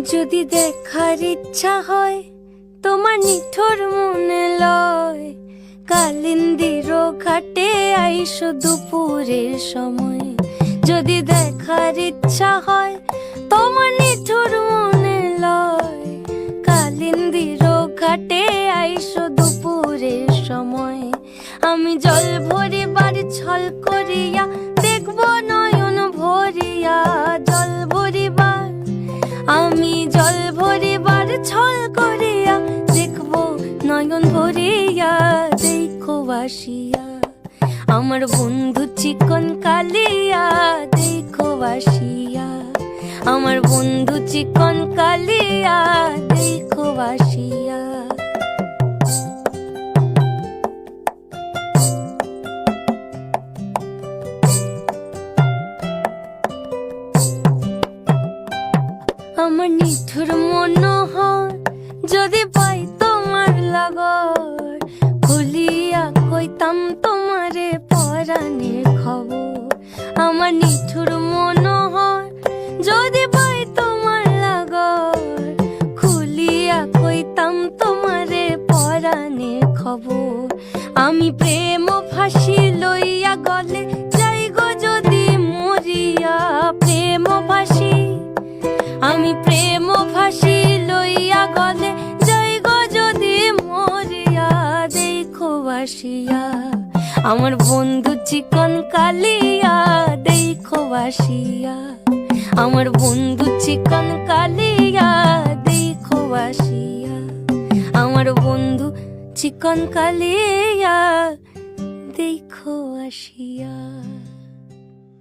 যদি দেখার ইচ্ছা হয় তোমার নিঠুর মনে লয়, কালিন্দির ঘাটে আইসো দুপুরের সময়। যদি দেখার ইচ্ছা হয় তোমার নিঠুর মনে লয়, কালিন্দির ঘাটে আইসো দুপুরের সময়। আমি জল ভরিবার ছল করিয়া দেখব নয়ন ভরিয়া, জল ভরিবার আমি জল ভরিবার ছল করিয়া দেখব নয়ন ভরিয়া। দেখো বাসিয়া আমার বন্ধু চিকন কালিয়া, দেখো বাসিয়া আমার বন্ধু চিকন কালিয়া, দেখো বাসিয়া। আমার নিঠুর মনোহর যদি পাই তোমার লাগর, খুলিয়া কইতাম তোমারে পরাণের খবর। আমার নিঠুর মনোহর যদি পাই তোমার লাগর, খুলিয়া কইতাম তোমারে পরাণের খবর। আমি প্রেম ফাঁসি লইয়া গলে যাই গো যদি মরিয়া, প্রেম ফাঁসি আমি প্রেম ফাঁসি লইয়া গলে যাই গো যদি মরিয়া। দেখো বাসিয়া আমার বন্ধু চিকন কালিয়া, দেখো বাসিয়া আমার বন্ধু চিকন কালিয়া, দেখো বাসিয়া আমার বন্ধু চিকন কালিয়া, দেখো আসিয়া।